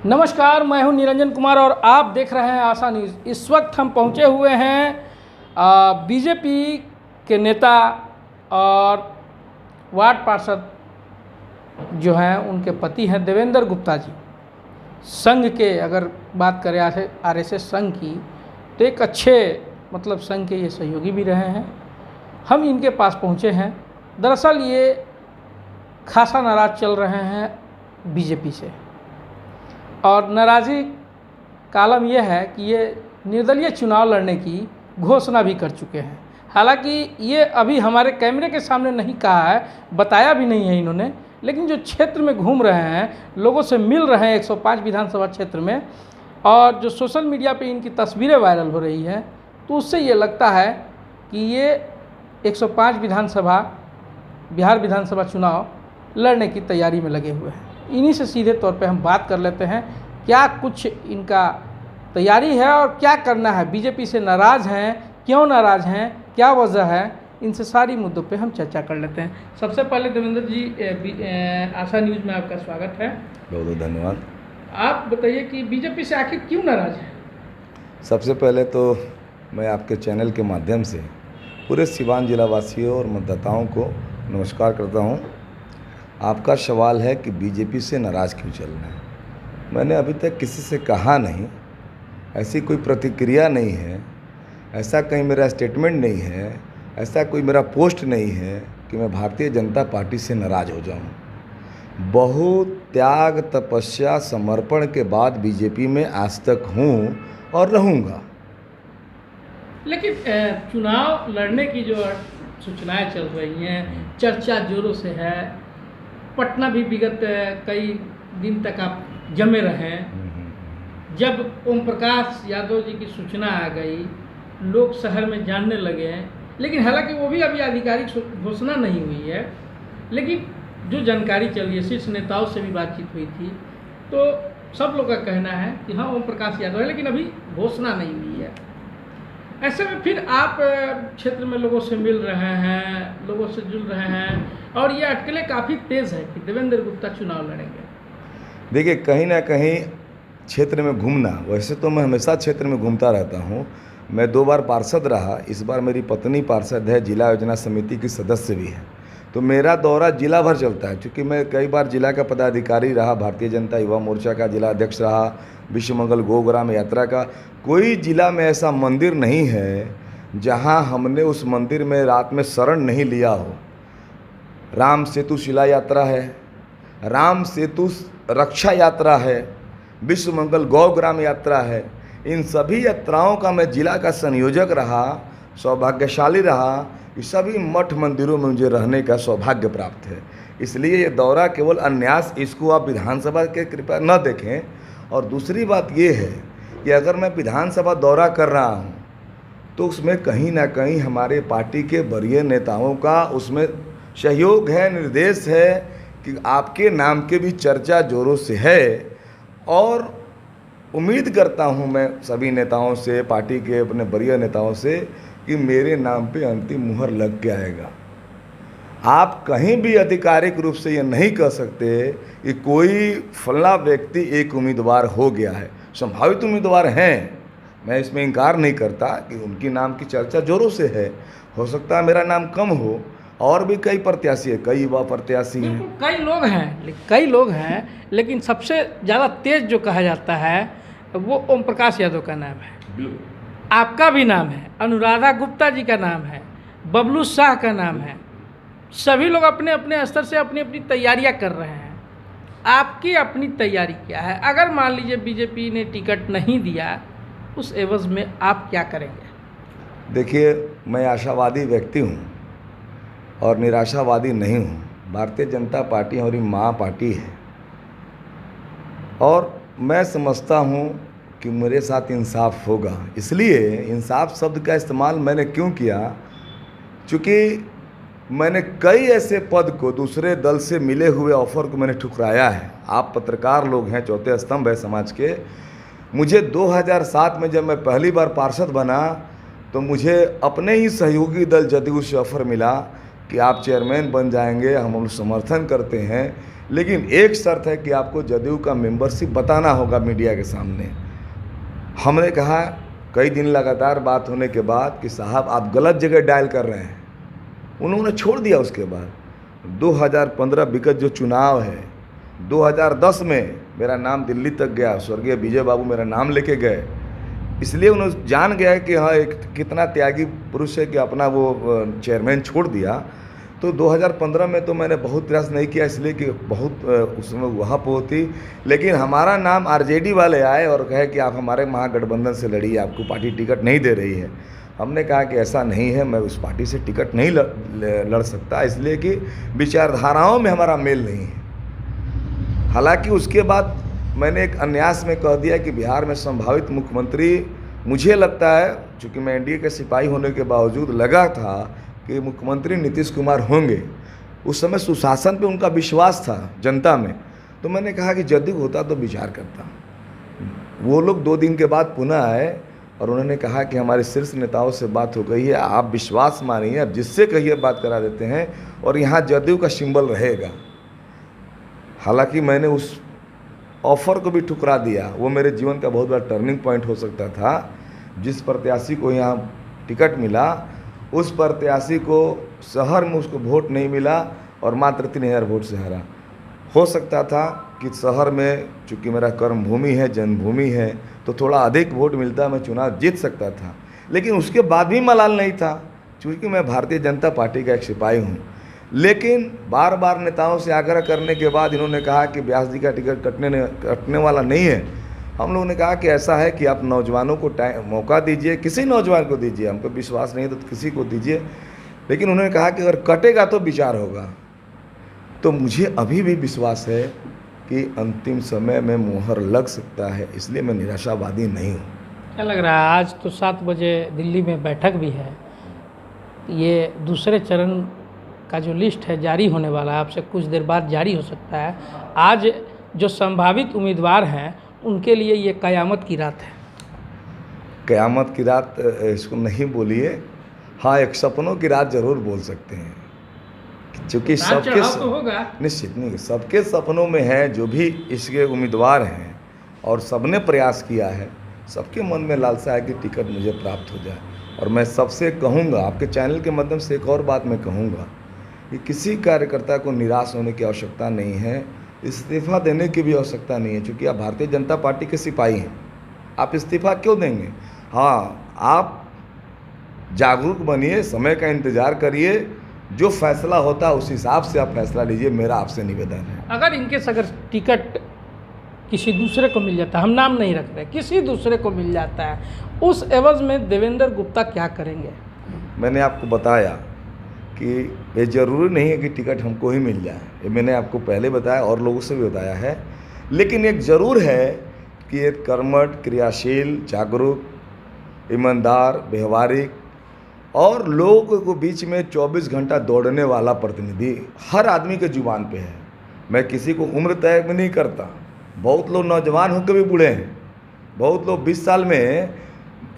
नमस्कार, मैं हूं निरंजन कुमार और आप देख रहे हैं आशा न्यूज़। इस वक्त हम पहुंचे हुए हैं बीजेपी के नेता और वार्ड पार्षद जो हैं उनके पति हैं देवेंद्र गुप्ता जी। संघ के अगर बात करें आरएसएस संघ की तो एक अच्छे संघ के ये सहयोगी भी रहे हैं। हम इनके पास पहुंचे हैं। दरअसल ये खासा नाराज़ चल रहे हैं बीजेपी से और नाराज़ी का आलम यह है कि ये निर्दलीय चुनाव लड़ने की घोषणा भी कर चुके हैं। हालांकि ये अभी हमारे कैमरे के सामने नहीं कहा है, बताया भी नहीं है इन्होंने, लेकिन जो क्षेत्र में घूम रहे हैं, लोगों से मिल रहे हैं 105 विधानसभा क्षेत्र में, और जो सोशल मीडिया पे इनकी तस्वीरें वायरल हो रही हैं, तो उससे ये लगता है कि ये 105 बिहार विधानसभा चुनाव लड़ने की तैयारी में लगे हुए हैं। इन्हीं से सीधे तौर पे हम बात कर लेते हैं, क्या कुछ इनका तैयारी है और क्या करना है। बीजेपी से नाराज़ हैं, क्यों नाराज़ हैं, क्या वजह है, इनसे सारी मुद्दों पे हम चर्चा कर लेते हैं। सबसे पहले देवेंद्र जी, आशा न्यूज़ में आपका स्वागत है। बहुत बहुत धन्यवाद। आप बताइए कि बीजेपी से आखिर क्यों नाराज़ हैं? सबसे पहले तो मैं आपके चैनल के माध्यम से पूरे सिवान जिला वासियों और मतदाताओं को नमस्कार करता हूं। आपका सवाल है कि बीजेपी से नाराज़ क्यों चलना है। मैंने अभी तक किसी से कहा नहीं, ऐसी कोई प्रतिक्रिया नहीं है, ऐसा कहीं मेरा स्टेटमेंट नहीं है, ऐसा कोई मेरा पोस्ट नहीं है कि मैं भारतीय जनता पार्टी से नाराज़ हो जाऊं। बहुत त्याग, तपस्या, समर्पण के बाद बीजेपी में आज तक हूं और रहूंगा। लेकिन चुनाव लड़ने की जो सूचनाएं चल रही हैं, चर्चा जोरों से है। पटना भी विगत कई दिन तक आप जमे रहे। जब ओम प्रकाश यादव जी की सूचना आ गई, लोग शहर में जानने लगे, लेकिन हालांकि वो भी अभी आधिकारिक घोषणा नहीं हुई है, लेकिन जो जानकारी चली है, शीर्ष नेताओं से भी बातचीत हुई थी, तो सब लोग का कहना है कि हाँ ओम प्रकाश यादव है, लेकिन अभी घोषणा नहीं हुई है। ऐसे में फिर आप क्षेत्र में लोगों से मिल रहे हैं, लोगों से जुड़ रहे हैं, और ये अटकलें काफ़ी तेज़ है कि देवेंद्र गुप्ता चुनाव लड़ेंगे। देखिए, कहीं ना कहीं क्षेत्र में घूमना, वैसे तो मैं हमेशा क्षेत्र में घूमता रहता हूं। मैं 2 बार पार्षद रहा, इस बार मेरी पत्नी पार्षद है, जिला योजना समिति की सदस्य भी है, तो मेरा दौरा जिला भर चलता है। क्योंकि मैं कई बार जिला का पदाधिकारी रहा, भारतीय जनता युवा मोर्चा का जिला अध्यक्ष रहा, विश्व मंगल गोग्राम यात्रा का। कोई जिला में ऐसा मंदिर नहीं है जहां हमने उस मंदिर में रात में शरण नहीं लिया हो। राम सेतु शिला यात्रा है, राम सेतु रक्षा यात्रा है, विश्व मंगल गौग्राम यात्रा है। इन सभी यात्राओं का मैं जिला का संयोजक रहा, सौभाग्यशाली रहा। इस सभी मठ मंदिरों में मुझे रहने का सौभाग्य प्राप्त है। इसलिए ये दौरा केवल अन्यास, इसको आप विधानसभा के कृपया न देखें। और दूसरी बात ये है कि अगर मैं विधानसभा दौरा कर रहा हूँ तो उसमें कहीं ना कहीं हमारे पार्टी के वरीय नेताओं का उसमें सहयोग है, निर्देश है कि आपके नाम के भी चर्चा जोरों से है। और उम्मीद करता हूं मैं सभी नेताओं से, पार्टी के अपने वरीय नेताओं से, कि मेरे नाम पे अंतिम मुहर लग के आएगा। आप कहीं भी आधिकारिक रूप से ये नहीं कह सकते कि कोई फला व्यक्ति एक उम्मीदवार हो गया है। संभावित उम्मीदवार हैं, मैं इसमें इनकार नहीं करता कि उनकी नाम की चर्चा जोरों से है। हो सकता है मेरा नाम कम हो, और भी कई प्रत्याशी है, कई युवा प्रत्याशी हैं, कई लोग हैं, लेकिन सबसे ज़्यादा तेज जो कहा जाता है वो ओम प्रकाश यादव का नाम है। आपका भी नाम है, अनुराधा गुप्ता जी का नाम है, बबलू शाह का नाम है। सभी लोग अपने अपने स्तर से अपनी अपनी तैयारियां कर रहे हैं। आपकी अपनी तैयारी क्या है? अगर मान लीजिए बीजेपी ने टिकट नहीं दिया, उस एवज में आप क्या करेंगे? देखिए, मैं आशावादी व्यक्ति हूँ और निराशावादी नहीं हूँ। भारतीय जनता पार्टी हमारी माँ पार्टी है और मैं समझता हूँ कि मेरे साथ इंसाफ होगा। इसलिए इंसाफ शब्द का इस्तेमाल मैंने क्यों किया, क्योंकि मैंने कई ऐसे पद को दूसरे दल से मिले हुए ऑफर को मैंने ठुकराया है। आप पत्रकार लोग हैं, चौथे स्तंभ है समाज के। मुझे 2007 में जब मैं पहली बार पार्षद बना तो मुझे अपने ही सहयोगी दल जदयू से ऑफर मिला कि आप चेयरमैन बन जाएंगे, हम समर्थन करते हैं। लेकिन एक शर्त है कि आपको जदयू का मेंबरशिप बताना होगा मीडिया के सामने। हमने कहा कई दिन लगातार बात होने के बाद कि साहब आप गलत जगह डायल कर रहे हैं। उन्होंने छोड़ दिया। उसके बाद 2015 विगत जो चुनाव है, 2010 में मेरा नाम दिल्ली तक गया, स्वर्गीय विजय बाबू मेरा नाम लेके गए, इसलिए उन्होंने जान गया है कि हाँ एक कितना त्यागी पुरुष है कि अपना वो चेयरमैन छोड़ दिया। तो 2015 में तो मैंने बहुत प्रयास नहीं किया, इसलिए कि बहुत उसमें वहाँ पर होती, लेकिन हमारा नाम आरजेडी वाले आए और कहे कि आप हमारे महागठबंधन से लड़िए, आपको पार्टी टिकट नहीं दे रही है। हमने कहा कि ऐसा नहीं है, मैं उस पार्टी से टिकट नहीं लड़ सकता, इसलिए कि विचारधाराओं में हमारा मेल नहीं है। हालांकि उसके बाद मैंने एक अन्यास में कह दिया कि बिहार में संभावित मुख्यमंत्री, मुझे लगता है चूँकि मैं एनडीए के सिपाही होने के बावजूद लगा था कि मुख्यमंत्री नीतीश कुमार होंगे। उस समय सुशासन पे उनका विश्वास था जनता में, तो मैंने कहा कि जदयू होता तो विचार करता। वो लोग 2 दिन के बाद पुनः आए और उन्होंने कहा कि हमारे शीर्ष नेताओं से बात हो गई है, आप विश्वास मानिए, आप जिससे कहिए बात करा देते हैं और यहाँ जदयू का सिंबल रहेगा। हालांकि मैंने उस ऑफ़र को भी ठुकरा दिया। वो मेरे जीवन का बहुत बड़ा टर्निंग पॉइंट हो सकता था। जिस प्रत्याशी को यहाँ टिकट मिला, उस प्रत्याशी को शहर में उसको वोट नहीं मिला और मात्र 3000 वोट से हारा। हो सकता था कि शहर में चूँकि मेरा कर्मभूमि है, जन्मभूमि है, तो थोड़ा अधिक वोट मिलता, मैं चुनाव जीत सकता था। लेकिन उसके बाद भी मलाल नहीं था, चूँकि मैं भारतीय जनता पार्टी का एक सिपाही हूँ। लेकिन बार बार नेताओं से आग्रह करने के बाद इन्होंने कहा कि व्यास जी का टिकट कटने वाला नहीं है। हम लोगों ने कहा कि ऐसा है कि आप नौजवानों को मौका दीजिए, किसी नौजवान को दीजिए, हमको विश्वास नहीं है तो किसी को दीजिए। लेकिन उन्होंने कहा कि अगर कटेगा तो विचार होगा। तो मुझे अभी भी विश्वास है कि अंतिम समय में मोहर लग सकता है, इसलिए मैं निराशावादी नहीं हूँ। क्या लग रहा है, आज तो 7 बजे दिल्ली में बैठक भी है, ये दूसरे चरण का जो लिस्ट है जारी होने वाला है, आपसे कुछ देर बाद जारी हो सकता है। आज जो संभावित उम्मीदवार हैं उनके लिए ये कयामत की रात है। कयामत की रात इसको नहीं बोलिए, हाँ एक सपनों की रात जरूर बोल सकते हैं, क्योंकि सबके तो होगा निश्चित नहीं, सबके सपनों में है जो भी इसके उम्मीदवार हैं और सबने प्रयास किया है, सबके मन में लालसा है कि टिकट मुझे प्राप्त हो जाए। और मैं सबसे कहूँगा, आपके चैनल के माध्यम से एक और बात मैं कहूँगा कि किसी कार्यकर्ता को निराश होने की आवश्यकता नहीं है, इस्तीफा देने की भी आवश्यकता नहीं है, क्योंकि आप भारतीय जनता पार्टी के सिपाही हैं। आप इस्तीफा क्यों देंगे? हाँ, आप जागरूक बनिए, समय का इंतज़ार करिए, जो फैसला होता है उस हिसाब से आप फैसला लीजिए, मेरा आपसे निवेदन है। अगर इनकेस अगर टिकट किसी दूसरे को मिल जाता है, हम नाम नहीं रख रहे, किसी दूसरे को मिल जाता है, उस एवज में देवेंद्र गुप्ता क्या करेंगे? मैंने आपको बताया कि ये ज़रूरी नहीं है कि टिकट हमको ही मिल जाए, ये मैंने आपको पहले बताया और लोगों से भी बताया है। लेकिन एक ज़रूर है कि एक कर्मठ, क्रियाशील, जागरूक, ईमानदार, व्यवहारिक और लोगों को बीच में 24 घंटा दौड़ने वाला प्रतिनिधि हर आदमी के जुबान पे है। मैं किसी को उम्र तय में नहीं करता। बहुत लोग नौजवान होकर भी बूढ़े हैं, बहुत लोग 20 साल में,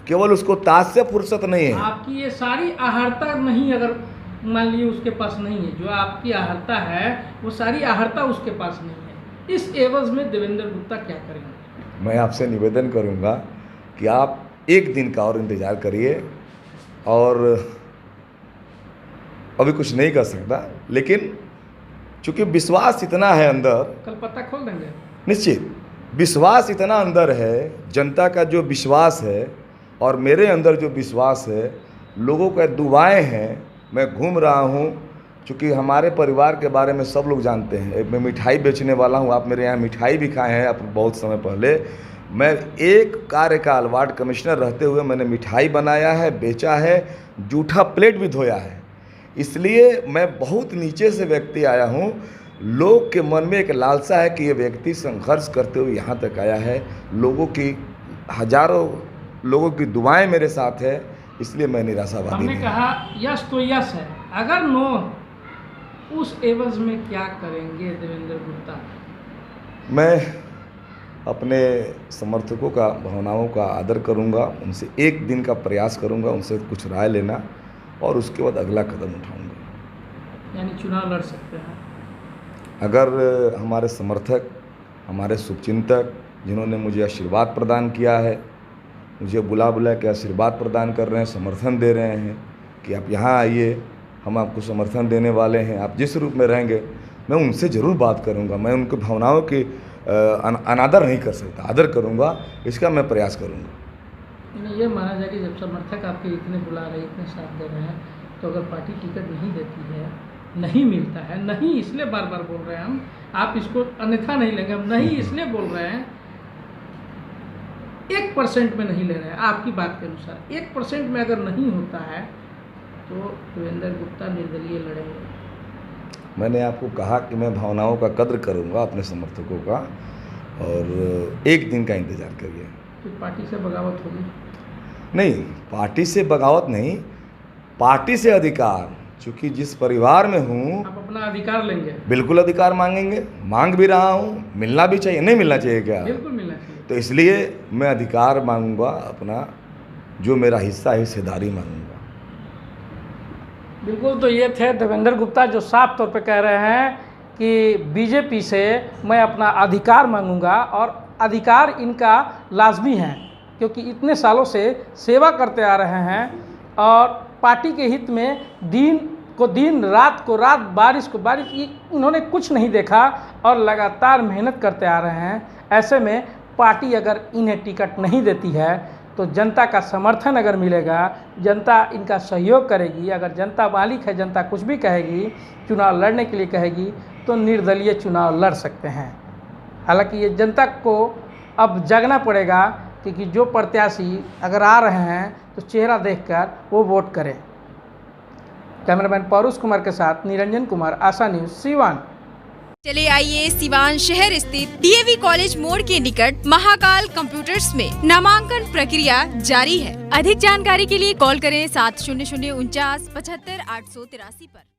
केवल उसको ताश से फुर्सत नहीं है। आपकी ये सारी आहारता नहीं, अगर मान लीजिए उसके पास नहीं है, जो आपकी आहारता है वो सारी आहारता उसके पास नहीं है, इस एवज में देवेंद्र गुप्ता क्या करेंगे? मैं आपसे निवेदन करूंगा कि आप एक दिन का और इंतज़ार करिए, और अभी कुछ नहीं कर सकता, लेकिन चूँकि विश्वास इतना है अंदर, कल पता खोल देंगे। निश्चित विश्वास इतना अंदर है, जनता का जो विश्वास है और मेरे अंदर जो विश्वास है, लोगों का दुआएं हैं। मैं घूम रहा हूँ, चूँकि हमारे परिवार के बारे में सब लोग जानते हैं, मैं मिठाई बेचने वाला हूँ। आप मेरे यहाँ मिठाई भी खाए हैं आप बहुत समय पहले। मैं एक कार्यकाल वार्ड कमिश्नर रहते हुए मैंने मिठाई बनाया है, बेचा है, जूठा प्लेट भी धोया है। इसलिए मैं बहुत नीचे से व्यक्ति आया हूँ। लोग के मन में एक लालसा है कि ये व्यक्ति संघर्ष करते हुए यहाँ तक आया है। लोगों की, हजारों लोगों की दुआएं मेरे साथ है, इसलिए मैं निराशावादी हमने नहीं। कहा यस तो यस है, अगर नो, उस एवज में क्या करेंगे देवेंद्र गुप्ता? मैं अपने समर्थकों का भावनाओं का आदर करूंगा, उनसे एक दिन का प्रयास करूंगा, उनसे कुछ राय लेना, और उसके बाद अगला कदम उठाऊंगा। यानी चुनाव लड़ सकते हैं? अगर हमारे समर्थक, हमारे शुभचिंतक जिन्होंने मुझे आशीर्वाद प्रदान किया है, मुझे बुला बुला के आशीर्वाद प्रदान कर रहे हैं, समर्थन दे रहे हैं कि आप यहाँ आइए, हम आपको समर्थन देने वाले हैं, आप जिस रूप में रहेंगे, मैं उनसे ज़रूर बात करूँगा। मैं उनकी भावनाओं की अनादर नहीं कर सकता, आदर करूँगा, इसका मैं प्रयास करूँगा। ये माना जाए कि जब समर्थक आपके इतने बुला रहे, इतने साथ दे रहे हैं, तो अगर पार्टी टिकट नहीं देती है, नहीं मिलता है, नहीं इसलिए बार बार बोल रहे हैं हम, आप इसको अन्यथा नहीं लेंगे, हम नहीं इसलिए बोल रहे हैं, 1% में नहीं ले रहे हैं, आपकी बात के अनुसार 1% में अगर नहीं होता है तो देवेंद्र गुप्ता निर्दलीय लड़ेंगे। मैंने आपको कहा कि मैं भावनाओं का कद्र करूंगा अपने समर्थकों का, और एक दिन का इंतज़ार करिए। तो पार्टी से बगावत होगी? नहीं, पार्टी से बगावत नहीं, पार्टी से अधिकार। चूँकि जिस परिवार में हूँ, आप अपना अधिकार लेंगे? बिल्कुल अधिकार मांगेंगे, मांग भी रहा हूँ, मिलना भी चाहिए। नहीं मिलना चाहिए क्या? बिल्कुल मिलना चाहिए। तो इसलिए मैं अधिकार मांगूंगा, अपना जो मेरा हिस्सा है हिस्सेदारी मांगूंगा। बिल्कुल, तो ये थे देवेंद्र गुप्ता जो साफ तौर पे कह रहे हैं कि बीजेपी से मैं अपना अधिकार मांगूंगा, और अधिकार इनका लाजमी है क्योंकि इतने सालों से सेवा करते आ रहे हैं और पार्टी के हित में दिन को दिन, रात को रात, बारिश को बारिश, इन्होंने कुछ नहीं देखा और लगातार मेहनत करते आ रहे हैं। ऐसे में पार्टी अगर इन्हें टिकट नहीं देती है तो जनता का समर्थन अगर मिलेगा, जनता इनका सहयोग करेगी, अगर जनता मालिक है, जनता कुछ भी कहेगी, चुनाव लड़ने के लिए कहेगी, तो निर्दलीय चुनाव लड़ सकते हैं। हालांकि ये जनता को अब जगना पड़ेगा क्योंकि जो प्रत्याशी अगर आ रहे हैं तो चेहरा देखकर वो वोट करें। कैमरामैन पौरुष कुमार के साथ निरंजन कुमार, आशा न्यूज़, सीवान। चले आइए सिवान शहर स्थित डीएवी कॉलेज मोड़ के निकट महाकाल कंप्यूटर्स में नामांकन प्रक्रिया जारी है। अधिक जानकारी के लिए कॉल करें 7009475883 पर।